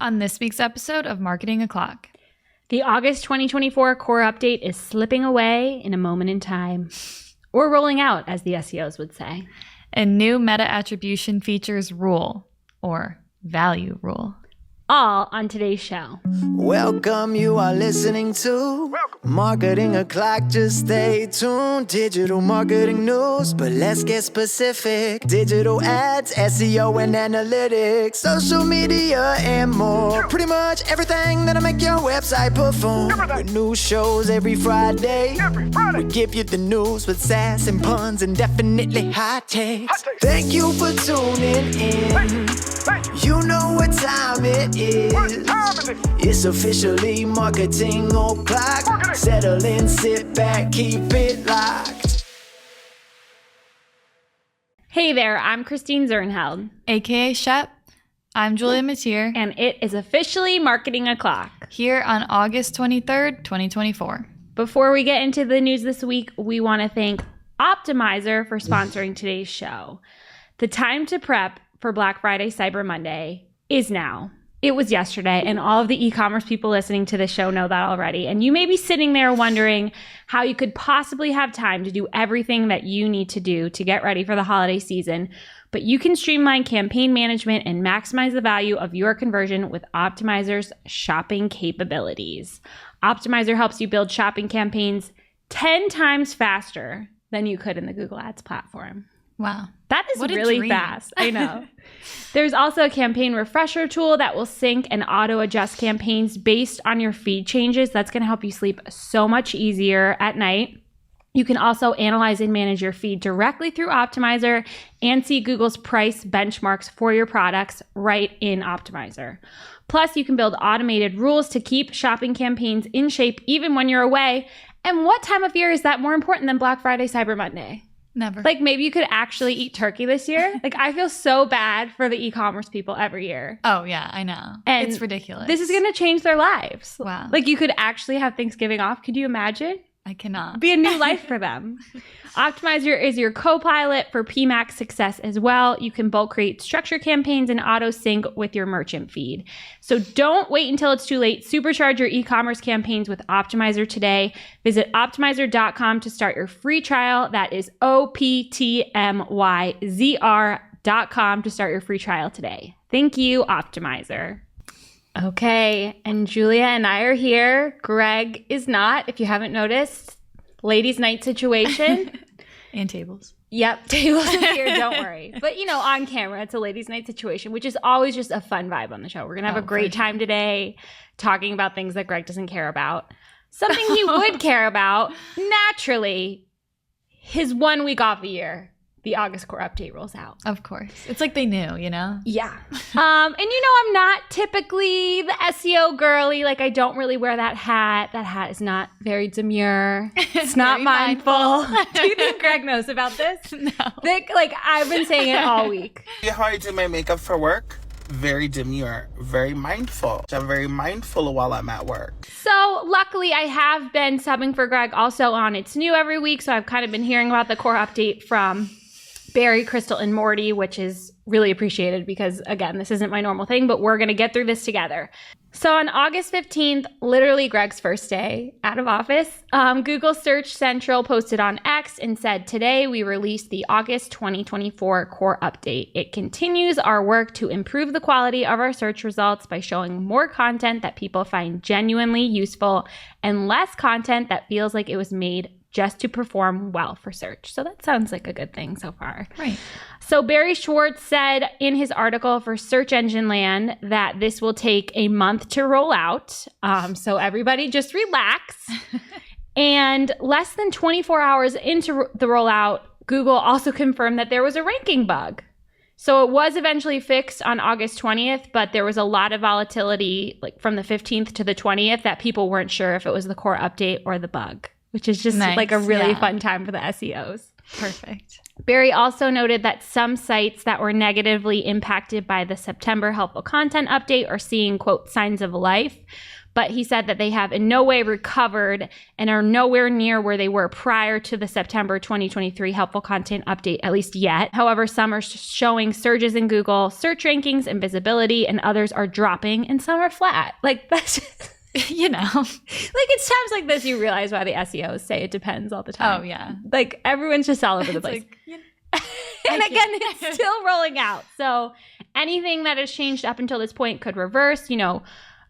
On this week's episode of Marketing O'Clock. The August 2024 core update is slipping away in a moment in time. Or rolling out, as the SEOs would say. And new meta attribution features rule, or value rule. All on today's show. Welcome, you are listening to Marketing O'Clock. Just stay tuned. Digital marketing news, but let's get specific. Digital ads, SEO and analytics, social media and more. Pretty much everything that'll make your website perform. With new shows every Friday. We give you the news with sass and puns and definitely hot takes. Thank you for tuning in. You know what time it is. It's officially Marketing O'Clock. Settle in, sit back, keep it locked. Hey there, I'm Christine Zernheld. AKA Shep. I'm Julia Matier. And it is officially Marketing O'Clock. Here on August 23rd, 2024. Before we get into the news this week, we want to thank Optimizer for sponsoring today's show. The time to prep for Black Friday, Cyber Monday is now. It was yesterday, and all of the e-commerce people listening to the show know that already. And you may be sitting there wondering how you could possibly have time to do everything that you need to do to get ready for the holiday season. But you can streamline campaign management and maximize the value of your conversion with Optimizer's shopping capabilities. Optimizer helps you build shopping campaigns 10 times faster than you could in the Google Ads platform. Wow. That is really fast. I know. There's also a campaign refresher tool that will sync and auto adjust campaigns based on your feed changes. That's going to help you sleep so much easier at night. You can also analyze and manage your feed directly through Optimizer and see Google's price benchmarks for your products right in Optimizer. Plus, you can build automated rules to keep shopping campaigns in shape even when you're away. And what time of year is that more important than Black Friday, Cyber Monday? Never. Like, maybe you could actually eat turkey this year. Like, I feel so bad for the e-commerce people every year. Oh, yeah, I know. And it's ridiculous. This is going to change their lives. Wow. Like, you could actually have Thanksgiving off. Could you imagine? I cannot. Be a new life for them. Optimizer is your co-pilot for PMAX success as well. You can bulk create structure campaigns and auto sync with your merchant feed. So don't wait until it's too late. Supercharge your e-commerce campaigns with Optimizer today. Visit optimizer.com to start your free trial. That is optmyzr.com to start your free trial today. Thank you, Optimizer. Okay, and Julia and I are here. Greg is not, if you haven't noticed. Ladies' night situation. And tables. Yep, tables is here, don't worry. But, you know, on camera, it's a ladies' night situation, which is always just a fun vibe on the show. We're going to have a great time today talking about things that Greg doesn't care about. Something he would care about, naturally, his 1 week off a year. The August core update rolls out. Of course. It's like they knew, you know? Yeah. And you know, I'm not typically the SEO girly. Like, I don't really wear that hat. That hat is not very demure. It's not mindful. Do you think Greg knows about this? No. Like, I've been saying it all week. How I do my makeup for work? Very demure, very mindful. I'm very mindful while I'm at work. So luckily I have been subbing for Greg also on It's New every week. So I've kind of been hearing about the core update from Barry, Crystal, and Morty, which is really appreciated because, again, this isn't my normal thing, but we're going to get through this together. So on August 15th, literally Greg's first day out of office, Google Search Central posted on X and said, today we released the August 2024 core update. It continues our work to improve the quality of our search results by showing more content that people find genuinely useful and less content that feels like it was made just to perform well for search. So that sounds like a good thing so far. Right. So Barry Schwartz said in his article for Search Engine Land that this will take a month to roll out. So everybody just relax. And less than 24 hours into the rollout, Google also confirmed that there was a ranking bug. So it was eventually fixed on August 20th, but there was a lot of volatility like from the 15th to the 20th that people weren't sure if it was the core update or the bug, which is just like a really fun time for the SEOs. Perfect. Barry also noted that some sites that were negatively impacted by the September helpful content update are seeing, quote, signs of life. But he said that they have in no way recovered and are nowhere near where they were prior to the September 2023 helpful content update, at least yet. However, some are showing surges in Google search rankings and visibility, and others are dropping, and some are flat. Like, that's just... You know, like it's times like this you realize why the SEOs say it depends all the time. Oh, yeah. Like everyone's just all over the place. Like, you know, and again, it's still rolling out. So anything that has changed up until this point could reverse. You know,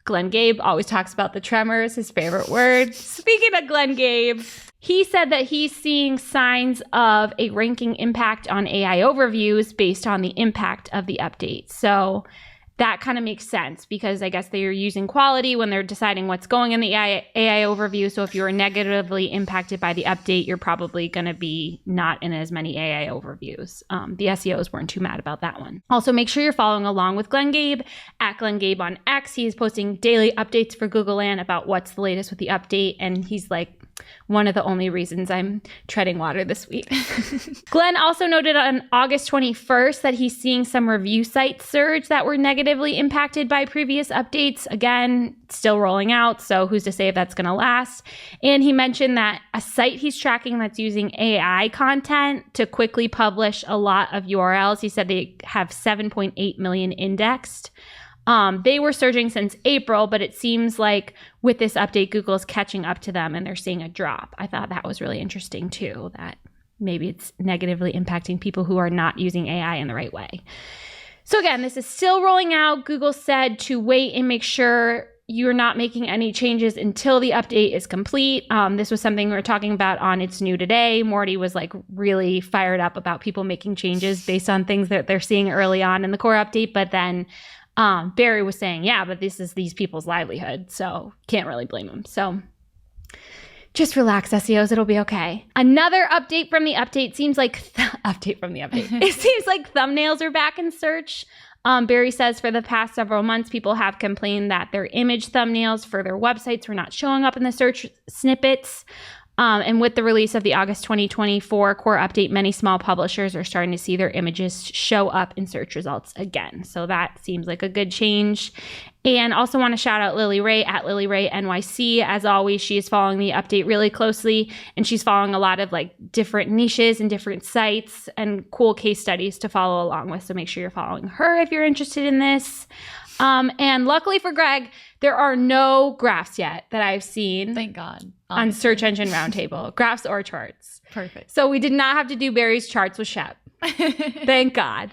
Glenn Gabe always talks about the tremors, his favorite word. Speaking of Glenn Gabe, he said that he's seeing signs of a ranking impact on AI overviews based on the impact of the update. So that kind of makes sense because I guess they are using quality when they're deciding what's going in the AI overview. So if you are negatively impacted by the update, you're probably going to be not in as many AI overviews. The SEOs weren't too mad about that one. Also, make sure you're following along with Glenn Gabe at Glenn Gabe on X. He is posting daily updates for Google Land about what's the latest with the update. And he's like, one of the only reasons I'm treading water this week. Glenn also noted on August 21st that he's seeing some review sites surge that were negatively impacted by previous updates. Again, still rolling out, so who's to say if that's going to last? And he mentioned that a site he's tracking that's using AI content to quickly publish a lot of URLs. He said they have 7.8 million indexed. They were surging since April, but it seems like with this update, Google's catching up to them and they're seeing a drop. I thought that was really interesting too, that maybe it's negatively impacting people who are not using AI in the right way. So again, this is still rolling out. Google said to wait and make sure you're not making any changes until the update is complete. This was something we were talking about on It's New Today. Morty was like really fired up about people making changes based on things that they're seeing early on in the core update, but then Barry was saying, yeah, but this is these people's livelihood, so can't really blame them. So just relax, SEOs. It'll be okay. Another update from the update seems like it seems like thumbnails are back in search. Barry says for the past several months, people have complained that their image thumbnails for their websites were not showing up in the search snippets. And with the release of the August 2024 core update, many small publishers are starting to see their images show up in search results again. So that seems like a good change. And also want to shout out Lily Ray at Lily Ray NYC. As always, she is following the update really closely, and she's following a lot of like different niches and different sites and cool case studies to follow along with. So make sure you're following her if you're interested in this. And luckily for Greg, there are no graphs yet that I've seen. Thank God. On Search Engine Roundtable, graphs or charts. Perfect. So we did not have to do Barry's charts with Shep. Thank God.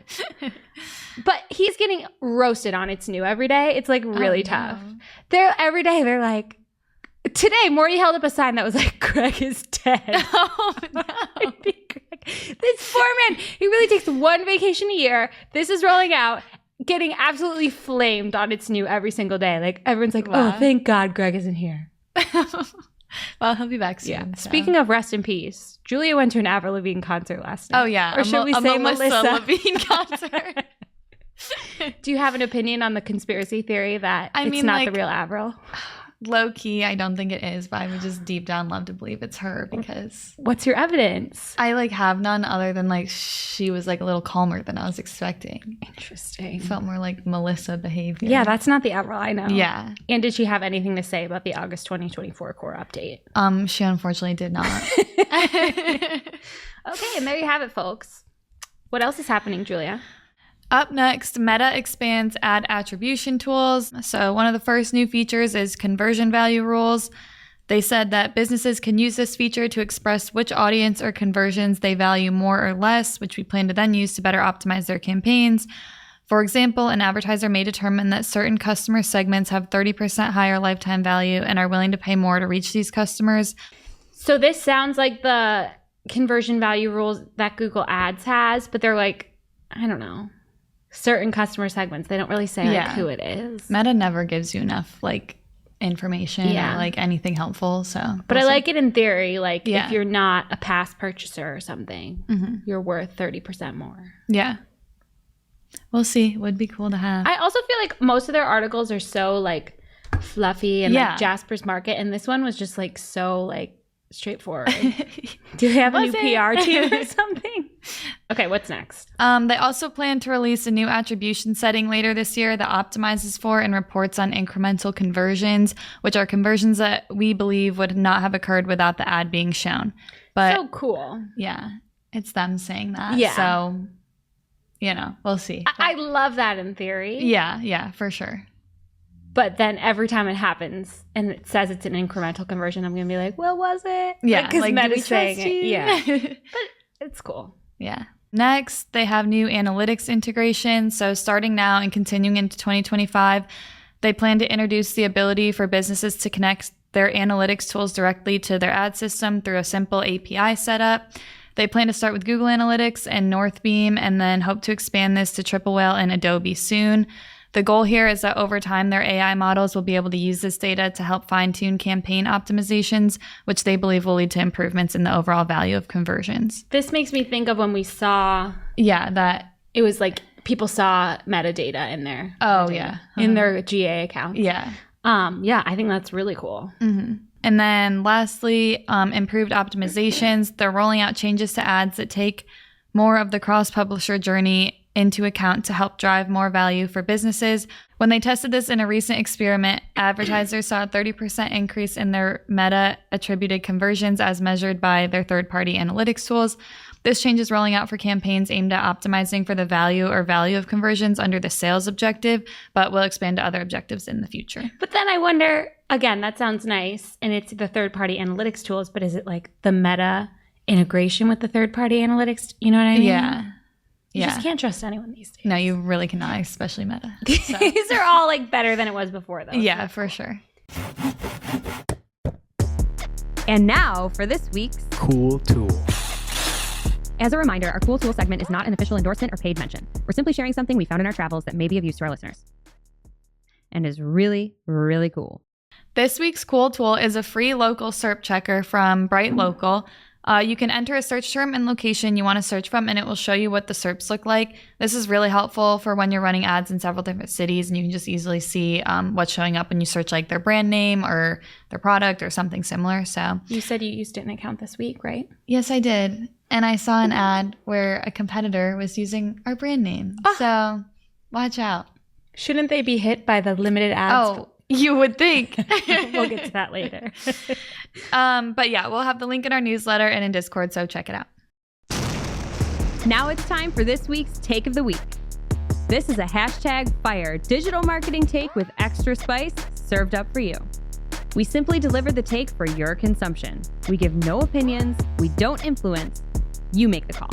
But he's getting roasted on It's New every day. It's like really tough. Every day they're like, today Morty held up a sign that was like, Greg is dead. Oh, no. This poor man, he really takes one vacation a year. This is rolling out, getting absolutely flamed on It's New every single day. Like everyone's like, Wow. oh, thank God Greg isn't here. Well, he'll be back soon. Yeah. So. Speaking of rest in peace, Julia went to an Avril Lavigne concert last night. Oh, yeah. Or should we say Melissa? Levine concert. Do you have an opinion on the conspiracy theory that it's not the real Avril? Low key, I don't think it is, but I would just deep down love to believe it's her because What's your evidence? I like have none other than like she was like a little calmer than I was expecting. Interesting. Felt more like Melissa behavior. Yeah, that's not the Avril I know. Yeah. And did she have anything to say about the August 2024 core update? She unfortunately did not. Okay, and there you have it, folks. What else is happening, Julia? Up next, Meta expands ad attribution tools. So one of the first new features is conversion value rules. They said that businesses can use this feature to express which audience or conversions they value more or less, which we plan to then use to better optimize their campaigns. For example, an advertiser may determine that certain customer segments have 30% higher lifetime value and are willing to pay more to reach these customers. So this sounds like the conversion value rules that Google Ads has, but they're like, I don't know, certain customer segments. They don't really say like who it is. Meta never gives you enough like information or like anything helpful. So, but I like it in theory. Like if you're not a past purchaser or something, you're worth 30% more. Yeah. We'll see. Would be cool to have. I also feel like most of their articles are so like fluffy and like Jasper's Market, and this one was just like so like straightforward. Do they have a new PR team or something? Okay, what's next? They also plan to release a new attribution setting later this year that optimizes for and reports on incremental conversions, which are conversions that we believe would not have occurred without the ad being shown. But So cool. yeah, it's them saying that. Yeah. So, we'll see. I love that in theory. Yeah, for sure. But then every time it happens and it says it's an incremental conversion, I'm going to be like, well, was it? Yeah, because like, do we Meta's saying trust you? it. Yeah. But it's cool. Yeah. Next, they have new analytics integration. So starting now and continuing into 2025, they plan to introduce the ability for businesses to connect their analytics tools directly to their ad system through a simple API setup. They plan to start with Google Analytics and Northbeam and then hope to expand this to Triple Whale and Adobe soon. The goal here is that over time, their AI models will be able to use this data to help fine-tune campaign optimizations, which they believe will lead to improvements in the overall value of conversions. This makes me think of when we saw, Yeah, it was like people saw metadata in there. Oh, yeah. In their GA account. Yeah. Yeah, I think that's really cool. Mm-hmm. And then lastly, improved optimizations. They're rolling out changes to ads that take more of the cross-publisher journey into account to help drive more value for businesses. When they tested this in a recent experiment, advertisers saw a 30% increase in their Meta attributed conversions as measured by their third-party analytics tools. This change is rolling out for campaigns aimed at optimizing for the value of conversions under the sales objective, but will expand to other objectives in the future. But then I wonder, again, that sounds nice, and it's the third-party analytics tools, but is it like the Meta integration with the third-party analytics? You know what I mean? Yeah. You just can't trust anyone these days. No, you really cannot, especially Meta. So. These are all like better than it was before, though. Yeah, for sure. And now for this week's Cool Tool. As a reminder, our Cool Tool segment is not an official endorsement or paid mention. We're simply sharing something we found in our travels that may be of use to our listeners. And is really, really cool. This week's Cool Tool is a free local SERP checker from Bright Local. You can enter a search term and location you want to search from, and it will show you what the SERPs look like. This is really helpful for when you're running ads in several different cities, and you can just easily see what's showing up when you search like their brand name or their product or something similar. So You said you used an account this week, right? yes, I did. And I saw an ad where a competitor was using our brand name. So watch out. Shouldn't they be hit by the limited ads? Oh, you would think. We'll get to that later. But yeah, we'll have the link in our newsletter and in Discord, so check it out. Now it's time for this week's Take of the Week. This is a #fire digital marketing take with extra spice served up for you. We simply deliver the take for your consumption. We give no opinions. We don't influence. You make the call.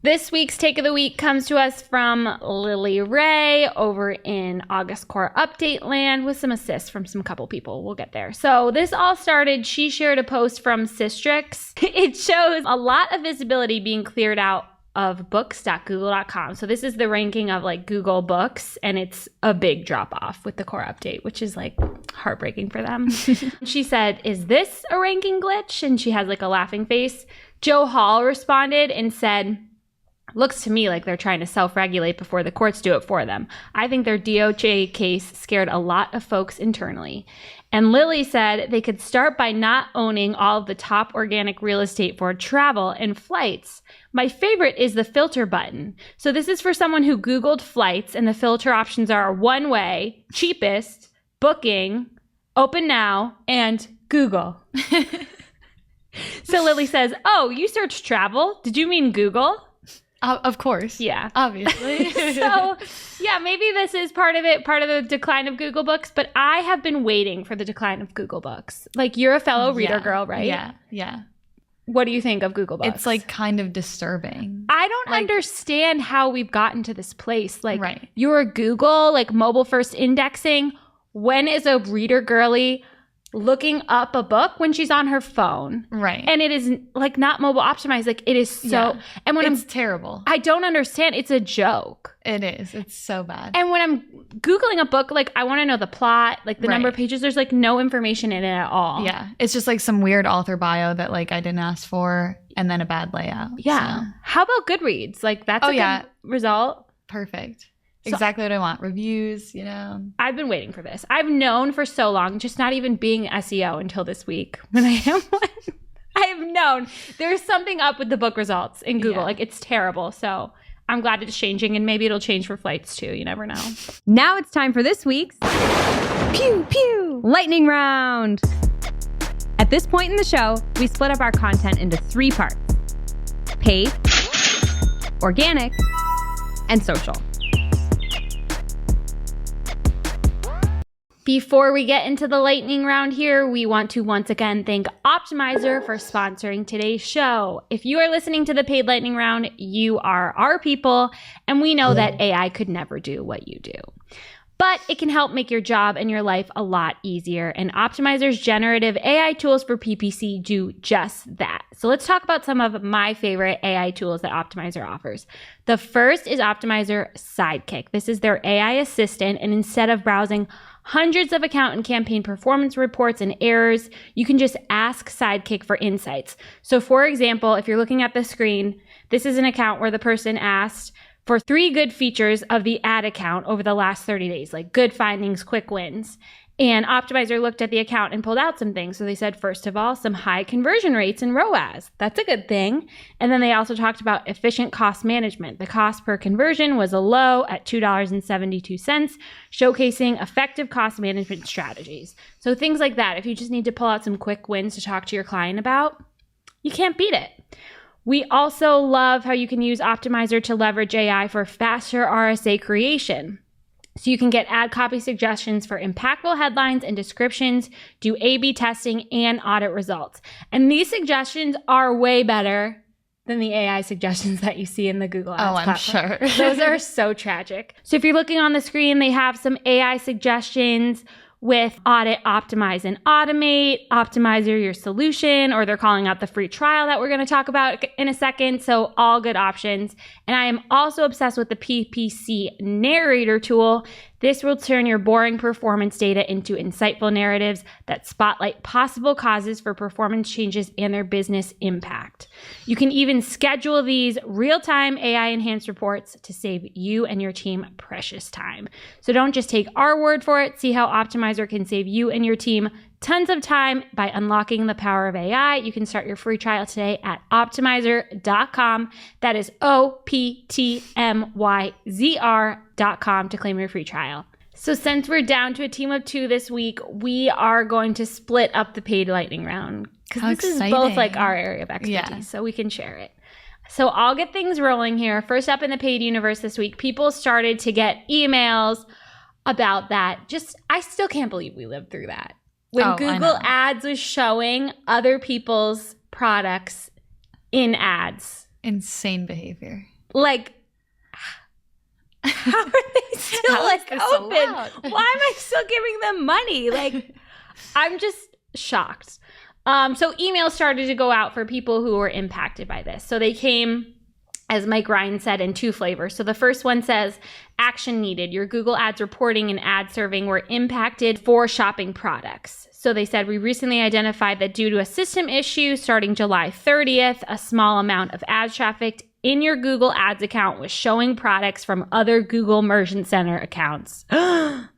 This week's Take of the Week comes to us from Lily Ray over in August Core Update land with some assists from some couple people. We'll get there. So this all started, she shared a post from Systrix. It shows a lot of visibility being cleared out of books.google.com. So this is the ranking of like Google Books, and it's a big drop off with the Core Update, which is like heartbreaking for them. She said, "Is this a ranking glitch?" And she has like a laughing face. Joe Hall responded and said, "Looks to me like they're trying to self-regulate before the courts do it for them. I think their DOJ case scared a lot of folks internally." And Lily said they could start by not owning all of the top organic real estate for travel and flights. My favorite is the filter button. So this is for someone who Googled flights, and the filter options are one way, cheapest, booking, open now, and Google. So Lily says, "Oh, you searched travel? Did you mean Google?" Of course. Yeah. Obviously. So, yeah, maybe this is part of it, part of the decline of Google Books, but I have been waiting for the decline of Google Books. Like, you're a fellow reader girl, right? Yeah. What do you think of Google Books? It's like kind of disturbing. I don't understand how we've gotten to this place. Like, Right. you're a Google, like mobile first indexing. When is a reader girly looking up a book when she's on her phone? Right. And it is like not mobile optimized. Like, it is so, Yeah. and when It's terrible. I don't understand. It's a joke. It is. It's so bad. And when I'm Googling a book, like I want to know the plot, like the number Right. of pages. There's like no information in it at all. Yeah. It's just like some weird author bio that like I didn't ask for, and then a bad layout. Yeah. So, How about Goodreads? Like that's Oh, a yeah. good result. perfect. So- Exactly what I want. Reviews, you know. I've been waiting for this. I've known for so long, just not even being SEO until this week when I am one. I've known there's something up with the book results in Google. Yeah. Like, it's terrible. So I'm glad it's changing, and maybe it'll change for flights too. You never know. Now it's time for this week's Pew Pew Lightning Round. At this point in the show, we split up our content into 3 parts: paid, organic, and social. Before we get into the lightning round here, we want to once again thank Optimizer for sponsoring today's show. If you are listening to the paid lightning round, you are our people, and we know that AI could never do what you do. But it can help make your job and your life a lot easier, and Optimizer's generative AI tools for PPC do just that. So let's talk about some of my favorite AI tools that Optimizer offers. The first is Optimizer Sidekick. This is their AI assistant, and instead of browsing hundreds of account and campaign performance reports and errors, you can just ask Sidekick for insights. So for example, if you're looking at the screen, this is an account where the person asked for 3 good features of the ad account over the last 30 days, like good findings, quick wins. And Optimizer looked at the account and pulled out some things. So they said, first of all, some high conversion rates and ROAS. That's a good thing. And then they also talked about efficient cost management. The cost per conversion was a low at $2.72, showcasing effective cost management strategies. So things like that. If you just need to pull out some quick wins to talk to your client about, you can't beat it. We also love how you can use Optimizer to leverage AI for faster RSA creation. So you can get ad copy suggestions for impactful headlines and descriptions, do A/B testing, and audit results. And these suggestions are way better than the AI suggestions that you see in the Google Ads platform. I'm sure. Those are so tragic. So if you're looking on the screen, they have some AI suggestions with Audit, Optimize, and Automate, Optimizer Your Solution, or they're calling out the free trial that we're going to talk about in a second. So all good options. And I am also obsessed with the PPC Narrator tool. This will turn your boring performance data into insightful narratives that spotlight possible causes for performance changes and their business impact. You can even schedule these real-time AI-enhanced reports to save you and your team precious time. So don't just take our word for it. See how Optimizer can save you and your team tons of time by unlocking the power of AI. You can start your free trial today at optimizer.com. That is OPTMYZR.com to claim your free trial. So since we're down to a team of 2 this week, we are going to split up the paid lightning round because this is both like our area of expertise, so we can share it. So I'll get things rolling here. First up in the paid universe this week, people started to get emails about that. I still can't believe we lived through that. When Google Ads was showing other people's products in ads. Insane behavior. Like, how are they still open? Why am I still giving them money? Like, I'm just shocked. So emails started to go out for people who were impacted by this. So they came, as Mike Ryan said, in 2 flavors. So the first one says, action needed. Your Google Ads reporting and ad serving were impacted for shopping products. So they said, we recently identified that due to a system issue starting July 30th, a small amount of ad traffic in your Google Ads account was showing products from other Google Merchant Center accounts. Thank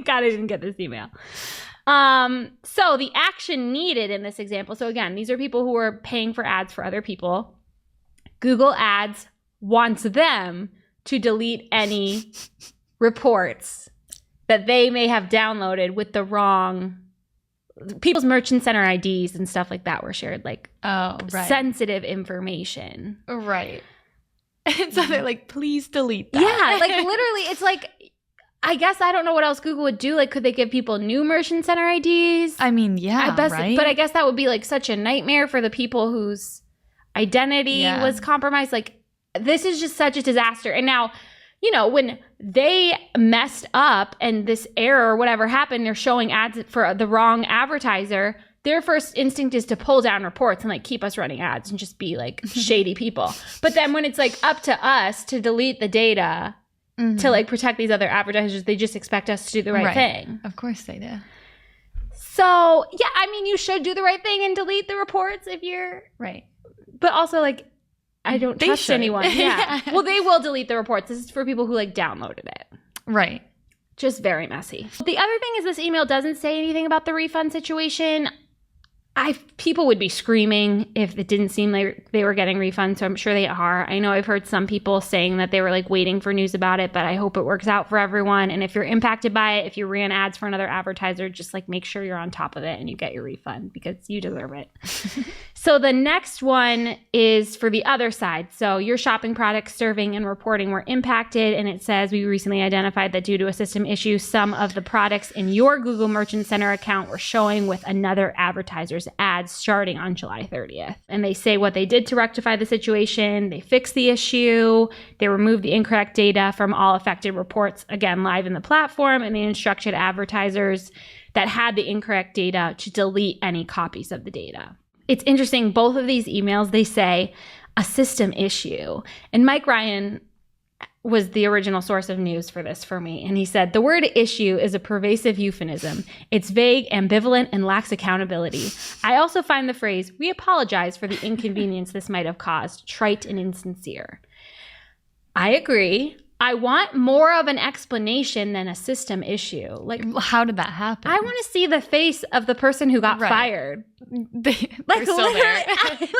God I didn't get this email. So the action needed in this example, so again, these are people who are paying for ads for other people. Google Ads wants them to delete any reports that they may have downloaded with the wrong people's Merchant Center IDs and stuff like that were shared, like sensitive information. Right. And so they're like, please delete that. Yeah, like literally, it's like, I guess I don't know what else Google would do. Like, could they give people new Merchant Center IDs? I mean, yeah, right? But I guess that would be like such a nightmare for the people whose identity was compromised. Like, this is just such a disaster. And now, you know, when they messed up and this error or whatever happened, they're showing ads for the wrong advertiser. Their first instinct is to pull down reports and like keep us running ads and just be like shady people. But then when it's like up to us to delete the data to like protect these other advertisers, they just expect us to do the right thing. Of course they do. So yeah, I mean, you should do the right thing and delete the reports if you're right. But also like, I don't trust anyone. Yeah. Well, they will delete the reports. This is for people who like downloaded it. Right. Just very messy. The other thing is this email doesn't say anything about the refund situation. people would be screaming if it didn't seem like they were getting refunds, so I'm sure they are. I know I've heard some people saying that they were like waiting for news about it, but I hope it works out for everyone. And if you're impacted by it, if you ran ads for another advertiser, just like make sure you're on top of it and you get your refund because you deserve it. So the next one is for the other side. So your shopping products, serving, and reporting were impacted, and it says we recently identified that due to a system issue, some of the products in your Google Merchant Center account were showing with another advertiser's ads starting on July 30th. And they say what they did to rectify the situation. They fixed the issue. They removed the incorrect data from all affected reports, again, live in the platform, and they instructed advertisers that had the incorrect data to delete any copies of the data. It's interesting, both of these emails, they say a system issue. And Mike Ryan was the original source of news for this for me. And he said, the word issue is a pervasive euphemism. It's vague, ambivalent, and lacks accountability. I also find the phrase, we apologize for the inconvenience this might have caused, trite and insincere. I agree. I want more of an explanation than a system issue. Like, how did that happen? I want to see the face of the person who got fired. They're still there.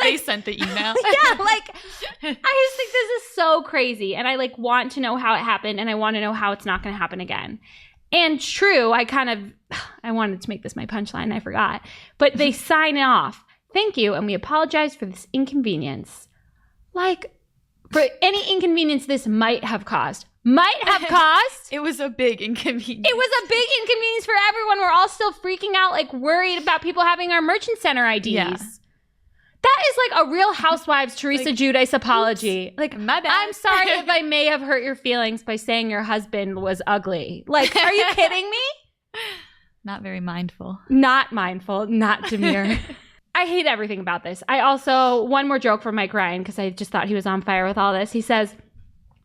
They sent the email. Yeah, like, I just think this is so crazy. And I like want to know how it happened, and I want to know how it's not going to happen again. And true, I wanted to make this my punchline. I forgot. But they sign off. Thank you, and we apologize for this inconvenience. Like, for any inconvenience this might have caused. It was a big inconvenience. It was a big inconvenience for everyone. We're all still freaking out, like worried about people having our Merchant Center IDs. Yeah. That is like a Real Housewives Teresa Giudice apology. Oops, like, my bad. I'm sorry if I may have hurt your feelings by saying your husband was ugly. Like, are you kidding me? Not very mindful. Not mindful, not demure. I hate everything about this. I also, one more joke from Mike Ryan, because I just thought he was on fire with all this. He says,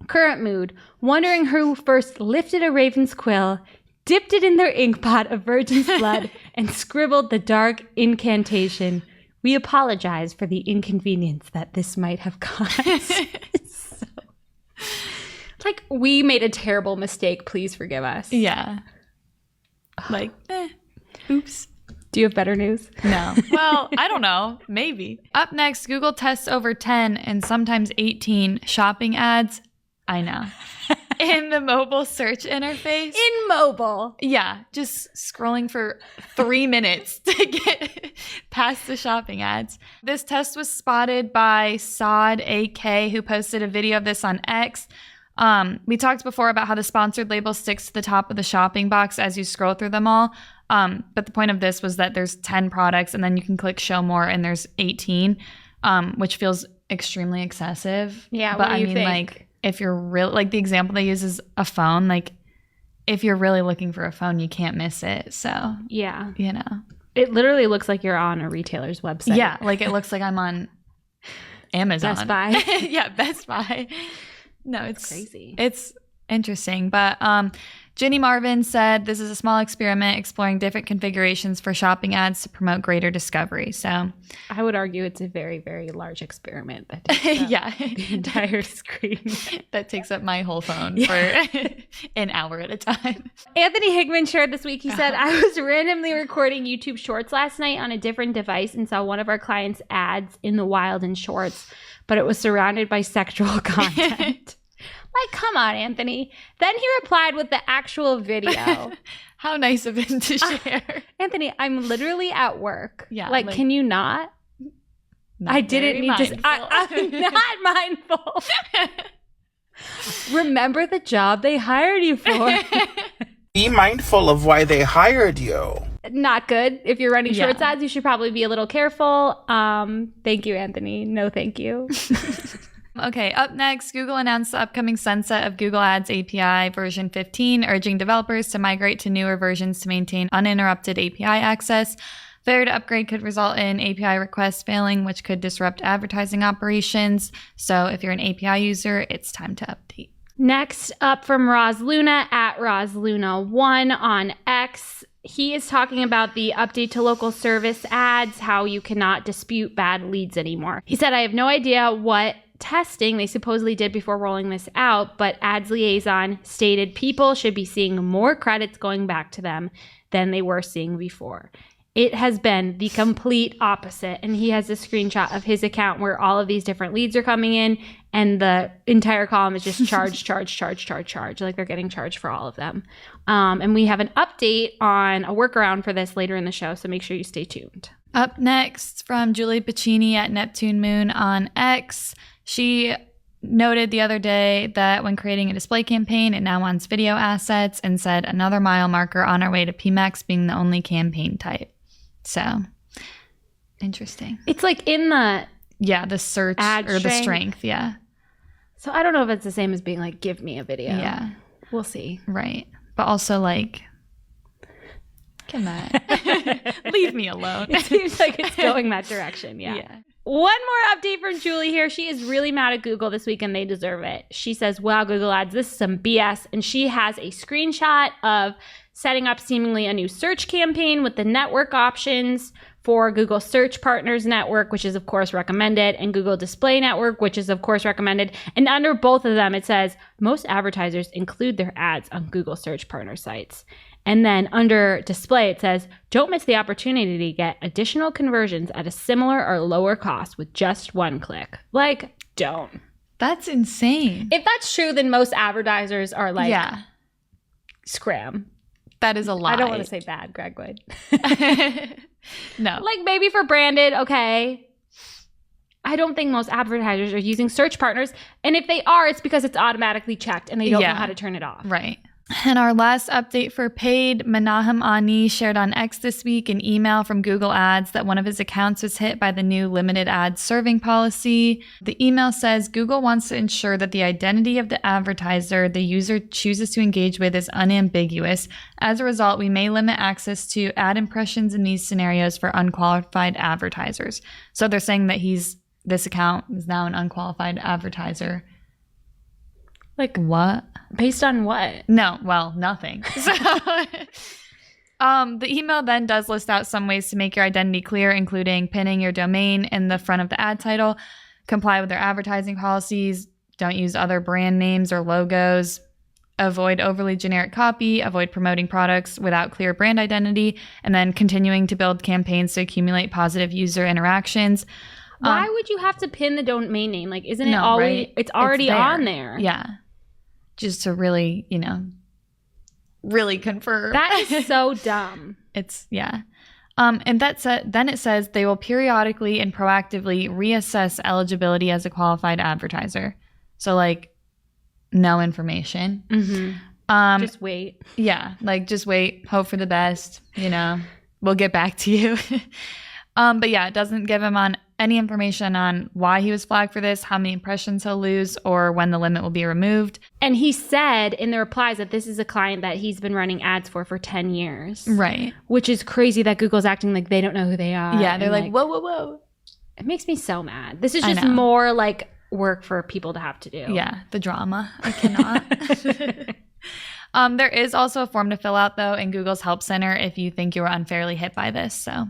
current mood, wondering who first lifted a raven's quill, dipped it in their inkpot of virgin's blood, and scribbled the dark incantation. We apologize for the inconvenience that this might have caused. Like, we made a terrible mistake. Please forgive us. Yeah. Like, oops. Do you have better news? No. Well, I don't know. Maybe. Up next, Google tests over 10 and sometimes 18 shopping ads. I know. In the mobile search interface. In mobile. Yeah. Just scrolling for 3 minutes to get past the shopping ads. This test was spotted by Saad AK, who posted a video of this on X. We talked before about how the sponsored label sticks to the top of the shopping box as you scroll through them all. But the point of this was that there's 10 products and then you can click show more and there's 18, which feels extremely excessive. Yeah. But what do you think? Like, if you're really, like, the example they use is a phone. Like, if you're really looking for a phone, you can't miss it. So, yeah. You know, it literally looks like you're on a retailer's website. Yeah. Like, it looks like I'm on Amazon. Best Buy. Yeah. Best Buy. No, it's crazy. It's interesting. But Ginny Marvin said this is a small experiment exploring different configurations for shopping ads to promote greater discovery. So I would argue it's a very, very large experiment that takes up the entire screen. That takes up my whole phone for an hour at a time. Anthony Hickman shared this week. He said, I was randomly recording YouTube Shorts last night on a different device and saw one of our clients' ads in the wild in Shorts, but it was surrounded by sexual content. Like, come on, Anthony. Then he replied with the actual video. How nice of him to share. Anthony, I'm literally at work. Yeah. Like can you not? I didn't need to. I'm not mindful. Remember the job they hired you for. Be mindful of why they hired you. Not good. If you're running Shorts ads, you should probably be a little careful. Thank you, Anthony. No, thank you. Okay, up next, Google announced the upcoming sunset of Google Ads API version 15, urging developers to migrate to newer versions to maintain uninterrupted API access. Failure to upgrade could result in API requests failing, which could disrupt advertising operations. So if you're an API user, it's time to update. Next up from Roz Luna at RozLuna1 on X. He is talking about the update to local service ads, how you cannot dispute bad leads anymore. He said, I have no idea what testing they supposedly did before rolling this out, but Ads Liaison stated people should be seeing more credits going back to them than they were seeing before. It has been the complete opposite. And he has a screenshot of his account where all of these different leads are coming in and the entire column is just charge. Like they're getting charged for all of them. And we have an update on a workaround for this later in the show. So make sure you stay tuned. Up next from Julie Pacini at Neptune Moon on X. She noted the other day that when creating a display campaign, it now wants video assets and said another mile marker on our way to PMAX being the only campaign type. So, interesting. It's like in the the search or the strength, So I don't know if it's the same as being like, give me a video. Yeah. We'll see. Right. But also like, come on. Leave me alone. It seems like it's going that direction. Yeah. One more update from Julie here. She is really mad at Google this week and they deserve it. She says, wow, Google Ads, this is some BS. And she has a screenshot of setting up seemingly a new search campaign with the network options for Google Search Partners Network, which is of course recommended, and Google Display Network, which is of course recommended. And under both of them, it says most advertisers include their ads on Google Search Partner sites. And then under display, it says, don't miss the opportunity to get additional conversions at a similar or lower cost with just one click. Like, don't. That's insane. If that's true, then most advertisers are like, scram. That is a lie. I don't want to say bad, Greg would. No. Like maybe for branded, okay. I don't think most advertisers are using search partners. And if they are, it's because it's automatically checked and they don't know how to turn it off. Right. And our last update for paid, Menahem Ani shared on X this week an email from Google Ads that one of his accounts was hit by the new limited ad serving policy. The email says Google wants to ensure that the identity of the advertiser the user chooses to engage with is unambiguous. As a result, we may limit access to ad impressions in these scenarios for unqualified advertisers. So they're saying that this account is now an unqualified advertiser. Like what? Based on what? No, well, nothing. So, the email then does list out some ways to make your identity clear, including pinning your domain in the front of the ad title, comply with their advertising policies, don't use other brand names or logos, avoid overly generic copy, avoid promoting products without clear brand identity, and then continuing to build campaigns to accumulate positive user interactions. Why would you have to pin the domain name? Like, isn't it always, it's already on there. Yeah. Just to really, really confirm. That is so dumb. And then it says they will periodically and proactively reassess eligibility as a qualified advertiser. So like no information. Mm-hmm. Just wait. Yeah. Like just wait, hope for the best, we'll get back to you. But yeah, it doesn't give him on any information on why he was flagged for this, how many impressions he'll lose, or when the limit will be removed. And he said in the replies that this is a client that he's been running ads for 10 years. Right. Which is crazy that Google's acting like they don't know who they are. Yeah, they're like, whoa. It makes me so mad. This is just more like work for people to have to do. Yeah, the drama. I cannot. There is also a form to fill out, though, in Google's Help Center if you think you were unfairly hit by this. So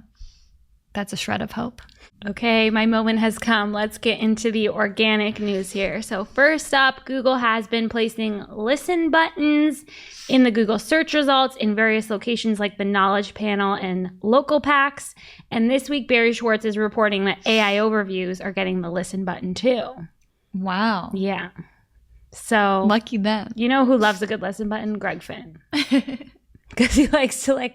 that's a shred of hope. Okay, my moment has come. Let's get into the organic news here. So first up, Google has been placing listen buttons in the Google search results in various locations like the Knowledge Panel and local packs. And this week, Barry Schwartz is reporting that AI overviews are getting the listen button too. Wow. Yeah. So lucky them. You know who loves a good listen button? Greg Finn. Because he likes to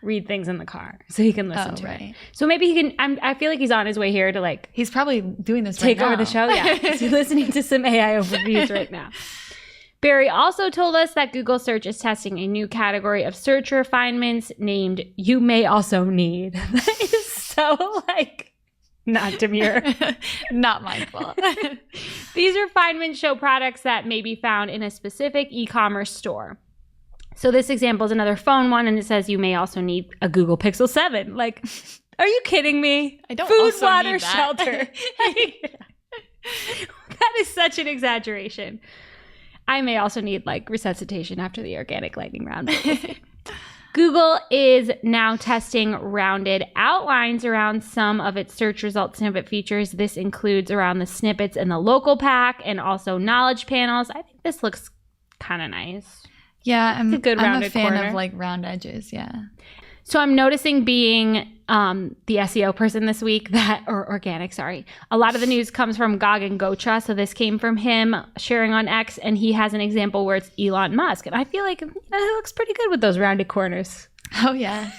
read things in the car so he can listen to it. So maybe he can, I feel like he's on his way here to he's probably doing this take over the show. Yeah. He's listening to some AI overviews right now. Barry also told us that Google Search is testing a new category of search refinements named You May Also Need. That is so not demure. Not my fault. These refinements show products that may be found in a specific e-commerce store. So this example is another phone one, and it says you may also need a Google Pixel 7. Are you kidding me? I don't Food, also water, need that. shelter. That is such an exaggeration. I may also need resuscitation after the organic lightning round. Google is now testing rounded outlines around some of its search result snippet features. This includes around the snippets in the local pack and also knowledge panels. I think this looks kind of nice. Yeah, I'm a good I'm rounded a fan corner. of round edges, yeah. So I'm noticing being the SEO person this week or organic, sorry. A lot of the news comes from Gog and Gotra. So this came from him sharing on X, and he has an example where it's Elon Musk. And I feel like it looks pretty good with those rounded corners. Oh, yeah.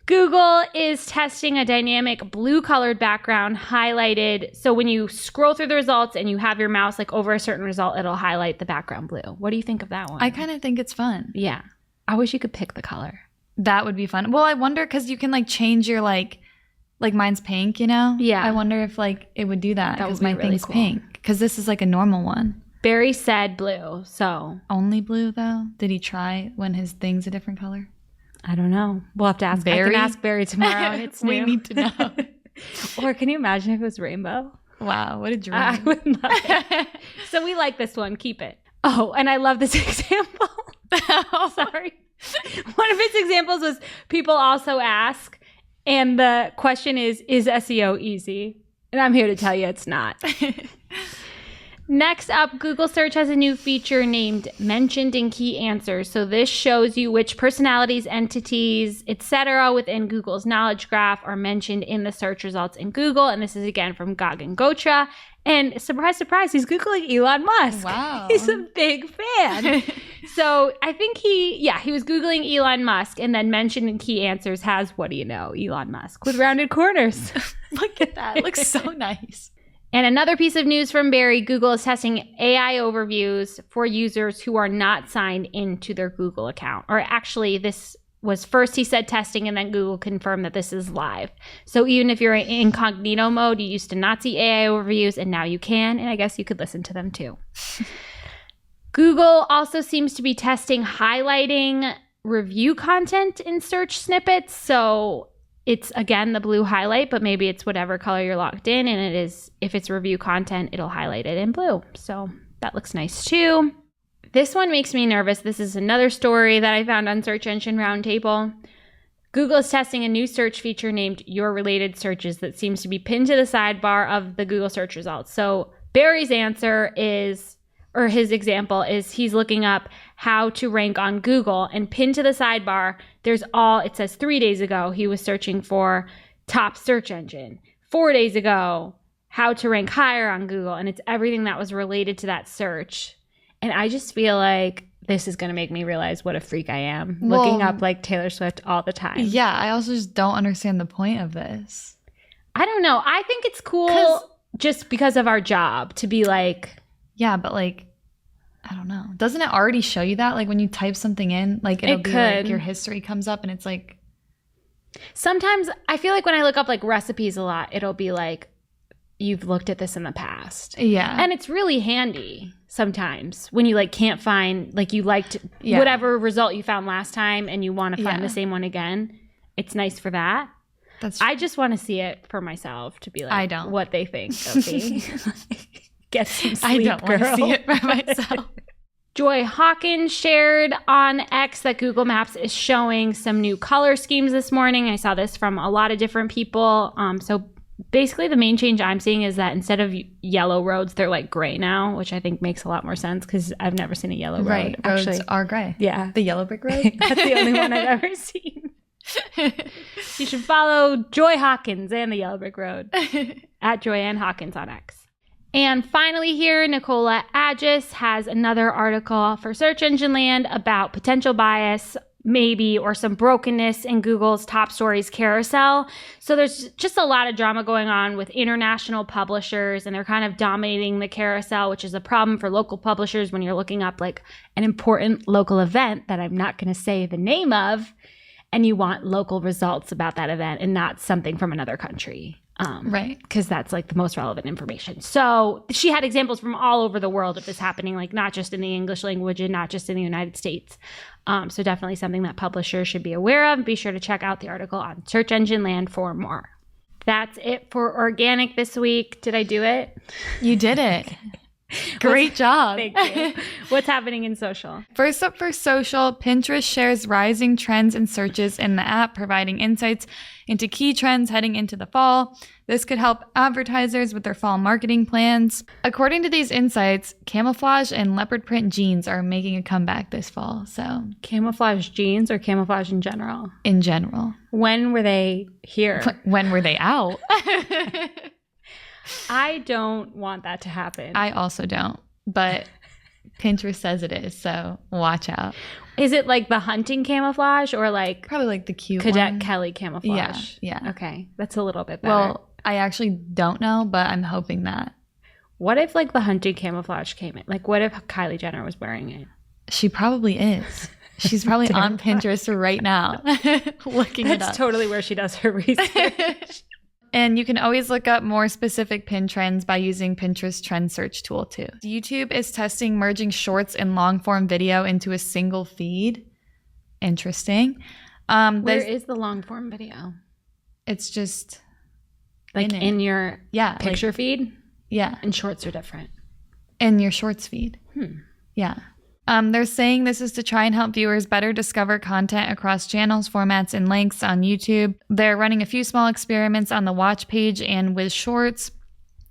Google is testing a dynamic blue colored background highlighted. So when you scroll through the results and you have your mouse like over a certain result, it'll highlight the background blue. What do you think of that one? I kind of think it's fun. Yeah. I wish you could pick the color. That would be fun. Well, I wonder because you can like change your like mine's pink, you know? Yeah. I wonder if like it would do that because my really thing's cool. pink. Because this is like a normal one. Barry said blue, so. Only blue though? Did he try when his thing's a different color? I don't know. We'll have to ask Barry. I can ask Barry tomorrow. It's we new. need to know. Or can you imagine if it was rainbow? Wow, what a dream. I would love it. So we like this one. Keep it. Oh, and I love this example. Sorry. One of its examples was people also ask, and the question is SEO easy? And I'm here to tell you it's not. Next up, Google Search has a new feature named Mentioned in Key Answers. So this shows you which personalities, entities, etc. within Google's knowledge graph are mentioned in the search results in Google. And this is again from Gog and Gotra. And surprise, surprise, he's Googling Elon Musk. Wow. He's a big fan. So I think he was Googling Elon Musk, and then Mentioned in Key Answers has, what do you know, Elon Musk with rounded corners. Look at that. It looks so nice. And another piece of news from Barry, Google is testing AI overviews for users who are not signed into their Google account. Or actually, this was first, he said testing, and then Google confirmed that this is live. So even if you're in incognito mode, you used to not see AI overviews, and now you can, and I guess you could listen to them too. Google also seems to be testing highlighting review content in search snippets. So it's, again, the blue highlight, but maybe it's whatever color you're locked in, and it is, if it's review content, it'll highlight it in blue. So that looks nice too. This one makes me nervous. This is another story that I found on Search Engine Roundtable. Google is testing a new search feature named Your Related Searches that seems to be pinned to the sidebar of the Google search results. So Barry's answer is, or his example is, he's looking up how to rank on Google, and pinned to the sidebar, it says 3 days ago, he was searching for top search engine. 4 days ago, how to rank higher on Google. And it's everything that was related to that search. And I just feel like this is going to make me realize what a freak I am, looking up like Taylor Swift all the time. Yeah, I also just don't understand the point of this. I don't know. I think it's cool just because of our job to be like. Yeah, but like, I don't know. Doesn't it already show you that? Like when you type something in, like it'll be like your history comes up and it's like. Sometimes I feel like when I look up like recipes a lot, it'll be like, you've looked at this in the past. Yeah. And it's really handy sometimes when you like can't find, like you liked whatever result you found last time and you want to find the same one again. It's nice for that. I just want to see it for myself to be like, what they think of me. Get some sleep, I don't want to see it for myself. Joy Hawkins shared on X that Google Maps is showing some new color schemes this morning. I saw this from a lot of different people. So basically the main change I'm seeing is that instead of yellow roads, they're like gray now, which I think makes a lot more sense because I've never seen a yellow road. Right, roads are gray. Yeah. The yellow brick road? That's the only one I've ever seen. You should follow Joy Hawkins and the Yellow Brick Road at Joyanne Hawkins on X. And finally here, Nicola Agis has another article for Search Engine Land about potential bias, maybe, or some brokenness in Google's top stories carousel. So there's just a lot of drama going on with international publishers, and they're kind of dominating the carousel, which is a problem for local publishers when you're looking up like an important local event that I'm not going to say the name of, and you want local results about that event and not something from another country. Right. Because that's like the most relevant information. So she had examples from all over the world of this happening, like not just in the English language and not just in the United States. So definitely something that publishers should be aware of. Be sure to check out the article on Search Engine Land for more. That's it for organic this week. Did I do it? You did it. Great job. Thank you. What's happening in social? First up for social, Pinterest shares rising trends and searches in the app, providing insights into key trends heading into the fall. This could help advertisers with their fall marketing plans. According to these insights, camouflage and leopard print jeans are making a comeback this fall. So, Camouflage jeans or camouflage in general? in general. When were they here? When were they out? I don't want that to happen. I also don't, but Pinterest says it is, so watch out. Is it like the hunting camouflage or like Probably like the cute Cadet one. Kelly camouflage? Yeah. Okay, that's a little bit better. Well, I actually don't know, but I'm hoping that. What if like the hunting camouflage came in? Like what if Kylie Jenner was wearing it? She probably is. She's probably on Pinterest right now looking it up. That's totally where she does her research. And you can always look up more specific pin trends by using Pinterest trend search tool too. YouTube is testing merging shorts and long form video into a single feed. Interesting. Where is the long form video? It's just Like in your picture like, feed? Yeah. And shorts are different. In your shorts feed. Yeah. They're saying this is to try and help viewers better discover content across channels, formats, and lengths on YouTube. They're running a few small experiments on the watch page and with shorts.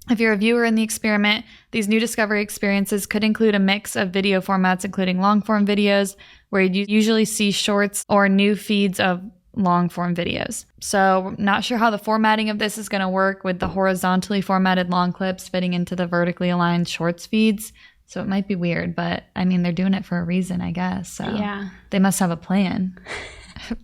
If you're a viewer in the experiment, these new discovery experiences could include a mix of video formats, including long-form videos, where you usually see shorts, or new feeds of long-form videos. So not sure how the formatting of this is going to work with the horizontally formatted long clips fitting into the vertically aligned shorts feeds. So it might be weird, but I mean, they're doing it for a reason, I guess. So yeah, they must have a plan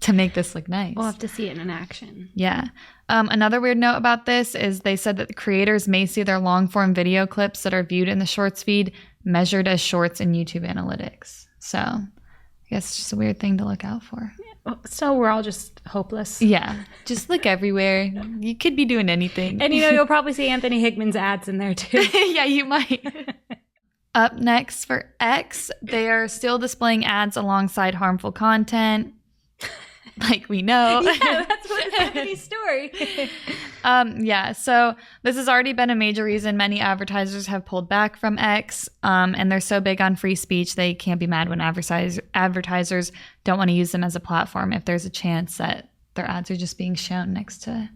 to make this look nice. We'll have to see it in action. Yeah. Another weird note about this is they said that the creators may see their long form video clips that are viewed in the shorts feed measured as shorts in YouTube analytics. So I guess it's just a weird thing to look out for. So we're all just hopeless. Yeah. Just look everywhere. You could be doing anything. And you'll probably see Anthony Hickman's ads in there too. Yeah, you might. Up next for X, they are still displaying ads alongside harmful content, like we know. Yeah, that's what Anthony's story. Yeah, so this has already been a major reason many advertisers have pulled back from X, and they're so big on free speech, they can't be mad when advertisers don't want to use them as a platform if there's a chance that their ads are just being shown next to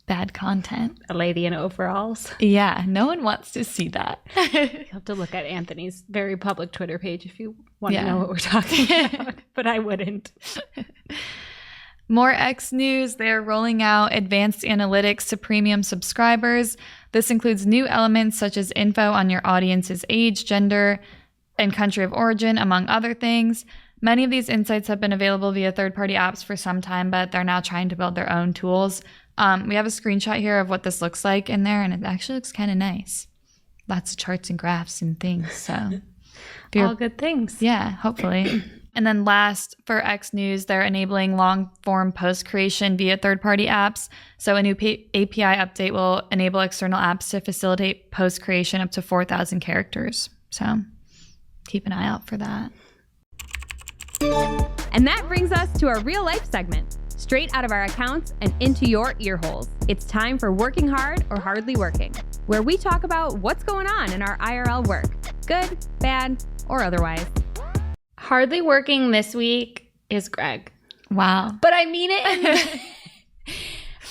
bad content. A lady in overalls. Yeah, no one wants to see that. You'll have to look at Anthony's very public Twitter page if you want to know what we're talking about, but I wouldn't. More X news. They're rolling out advanced analytics to premium subscribers. This includes new elements such as info on your audience's age, gender, and country of origin, among other things. Many of these insights have been available via third-party apps for some time, but they're now trying to build their own tools. We have a screenshot here of what this looks like in there, and it actually looks kind of nice. Lots of charts and graphs and things. So, all good things. Yeah, hopefully. And then last, for X News, they're enabling long-form post creation via third-party apps. So a new API update will enable external apps to facilitate post creation up to 4,000 characters. So keep an eye out for that. And that brings us to our real life segment. Straight out of our accounts and into your ear holes. It's time for Working Hard or Hardly Working, where we talk about what's going on in our IRL work, good, bad, or otherwise. Hardly working this week is Greg. Wow. But I mean it.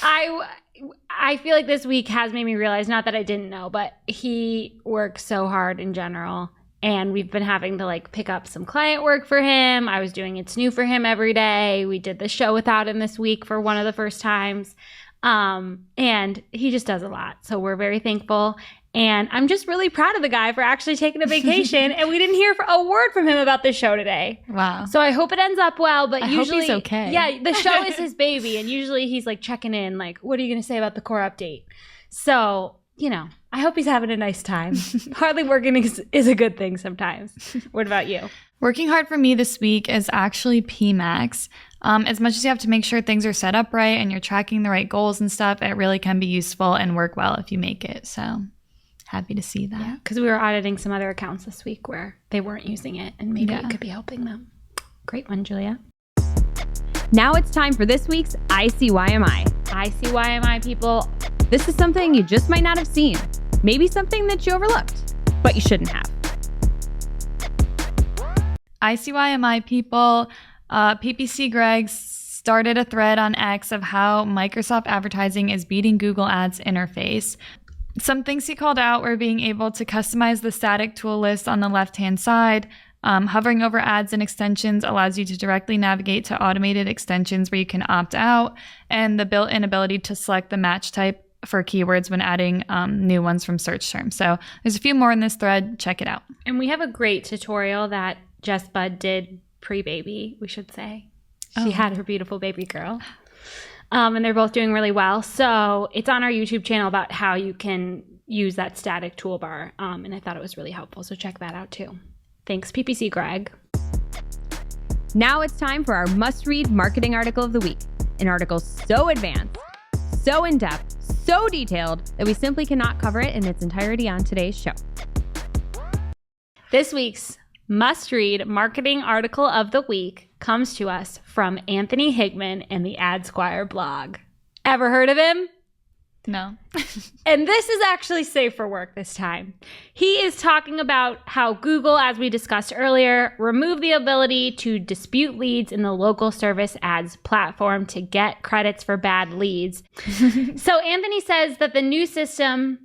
I feel like this week has made me realize, not that I didn't know, but he works so hard in general. And we've been having to like pick up some client work for him. I was doing It's New for him every day. We did the show without him this week for one of the first times. And he just does a lot. So we're very thankful. And I'm just really proud of the guy for actually taking a vacation. And we didn't hear a word from him about this show today. Wow. So I hope it ends up well. But usually, hope he's okay. Yeah, the show is his baby. And usually he's like checking in, like, what are you going to say about the core update? So, you know, I hope he's having a nice time. Hardly working is a good thing sometimes. What about you? Working hard for me this week is actually PMAX. As much as you have to make sure things are set up right and you're tracking the right goals and stuff, it really can be useful and work well if you make it. So happy to see that. Yeah, because we were auditing some other accounts this week where they weren't using it, and maybe it could be helping them. Great one, Julia. Now it's time for this week's ICYMI. ICYMI, people. This is something you just might not have seen. Maybe something that you overlooked, but you shouldn't have. ICYMI people, PPC Greg started a thread on X of how Microsoft advertising is beating Google Ads interface. Some things he called out were being able to customize the static tool list on the left-hand side. Hovering over ads and extensions allows you to directly navigate to automated extensions where you can opt out, and the built-in ability to select the match type for keywords when adding new ones from search terms. So there's a few more in this thread. Check it out. And we have a great tutorial that Jess Budd did pre-baby, we should say. She had her beautiful baby girl. And they're both doing really well. So it's on our YouTube channel about how you can use that static toolbar. And I thought it was really helpful. So check that out too. Thanks, PPC Greg. Now it's time for our must-read marketing article of the week. An article so advanced, so in-depth, so detailed that we simply cannot cover it in its entirety on today's show. This week's must-read marketing article of the week comes to us from Anthony Higman and the AdSquire blog. Ever heard of him? No. And this is actually safe for work this time. He is talking about how Google, as we discussed earlier, removed the ability to dispute leads in the local service ads platform to get credits for bad leads. So Anthony says that the new system,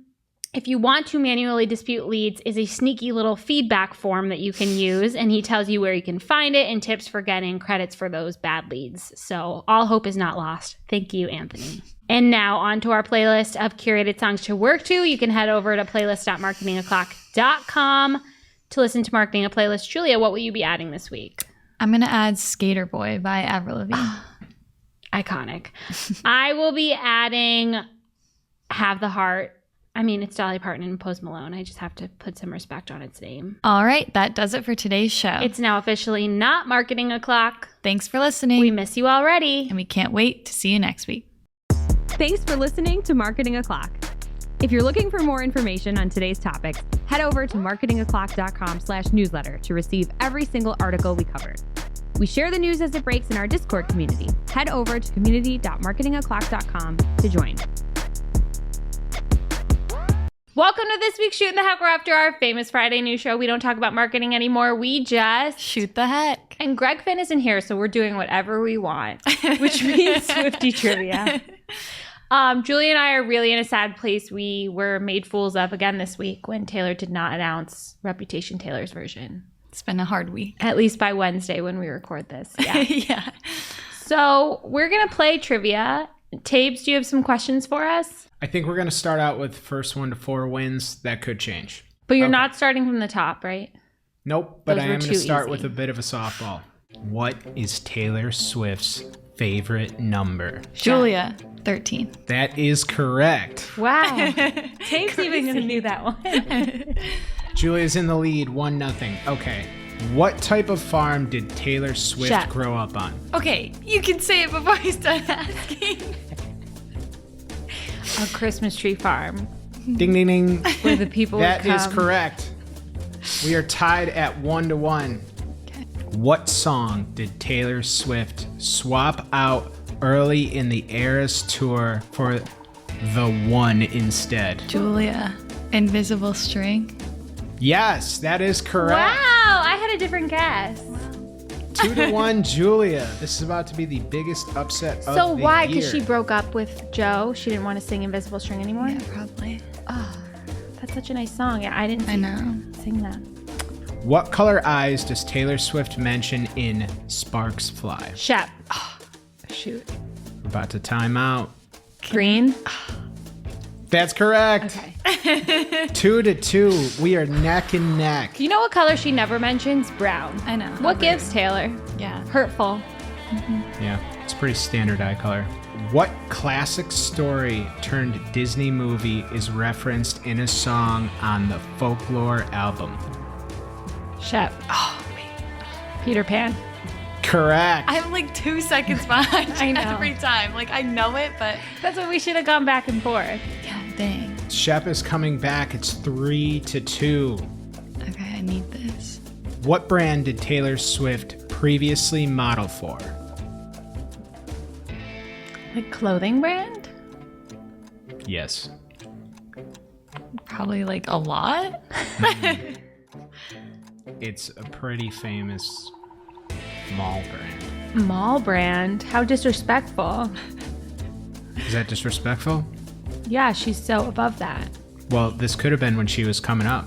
if you want to manually dispute leads, is a sneaky little feedback form that you can use, and he tells you where you can find it and tips for getting credits for those bad leads. So all hope is not lost. Thank you, Anthony. And now on to our playlist of curated songs to work to. You can head over to playlist.marketingoclock.com to listen to Marketing a Playlist. Julia, what will you be adding this week? I'm going to add Skater Boy by Avril Lavigne. Iconic. I will be adding Have the Heart. I mean, it's Dolly Parton and Post Malone. I just have to put some respect on its name. All right, that does it for today's show. It's now officially not Marketing O'Clock. Thanks for listening. We miss you already. And we can't wait to see you next week. Thanks for listening to Marketing O'Clock. If you're looking for more information on today's topics, head over to marketingoclock.com/newsletter to receive every single article we covered. We share the news as it breaks in our Discord community. Head over to community.marketingoclock.com to join. Welcome to this week's Shootin' the Heck. We're after our famous Friday news show. We don't talk about marketing anymore. We just shoot the heck. And Greg Finn isn't here, so we're doing whatever we want, which means Swiftie trivia. Julie and I are really in a sad place. We were made fools of again this week when Taylor did not announce Reputation Taylor's version. It's been a hard week. At least by Wednesday when we record this. Yeah. Yeah. So we're going to play trivia. Tabes, do you have some questions for us? I think we're going to start out with first 1 to 4 wins. That could change. But you're not starting from the top, right? Nope, but Those I were am going too to start easy. with a bit of a softball. What is Taylor Swift's favorite number? Julia, 13. That is correct. Wow. Tape's even knew that one. Julia's in the lead, 1-0. Okay. What type of farm did Taylor Swift Chef. grow up on? Okay, you can say it before I start asking. A Christmas tree farm Ding, ding, ding. where the people That would come. is correct. We are tied at 1-1. Okay. What song did Taylor Swift swap out early in the Eras tour for The One instead? Julia, Invisible String. Yes, that is correct. Wow, I had a different guess. 2-1, Julia. This is about to be the biggest upset of the year. So why? Because she broke up with Joe. She didn't want to sing Invisible String anymore. Yeah, probably. Oh, that's such a nice song. Yeah, I didn't I know. sing that. What color eyes does Taylor Swift mention in Sparks Fly? Shep. Oh, shoot. We're about to time out. Green. That's correct. Okay. 2-2. We are neck and neck. You know what color she never mentions? Brown. I know. What gives Taylor? Yeah. Hurtful. Yeah, it's a pretty standard eye color. What classic story turned Disney movie is referenced in a song on the Folklore album? Shep. Oh, wait. Peter Pan. Correct. I'm like 2 seconds behind I know. every time. Like, I know it, but That's what we should have gone back and forth. yeah, dang. Shep is coming back. It's 3-2. Okay, I need this. What brand did Taylor Swift previously model for? Like clothing brand? Yes. Probably like a lot. It's a pretty famous mall brand. Mall brand? How disrespectful. Is that disrespectful? Yeah, she's so above that. Well, this could have been when she was coming up.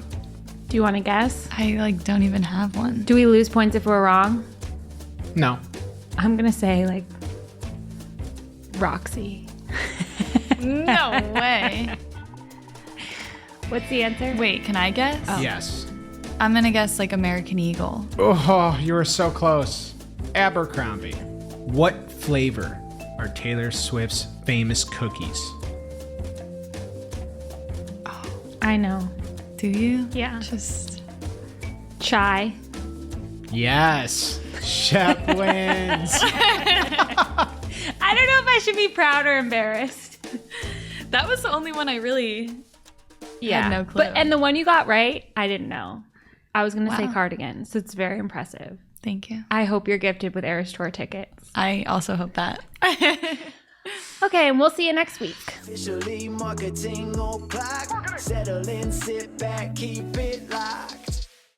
Do you want to guess? I like don't even have one. Do we lose points if we're wrong? No. I'm going to say like Roxy. No way. What's the answer? Wait, can I guess? Yes. I'm gonna guess like American Eagle. Oh, you were so close. Abercrombie. What flavor are Taylor Swift's famous cookies? I know. Do you? Yeah. Just Chai. Yes. Shep wins. I don't know if I should be proud or embarrassed. that was the only one I really had no clue. And the one you got right, I didn't know. I was going to say Wow. cardigan, so it's very impressive. Thank you. I hope you're gifted with Eras Tour tickets. I also hope that. Okay, and we'll see you next week. Officially marketing o'clock. Settle in, sit back, keep it live.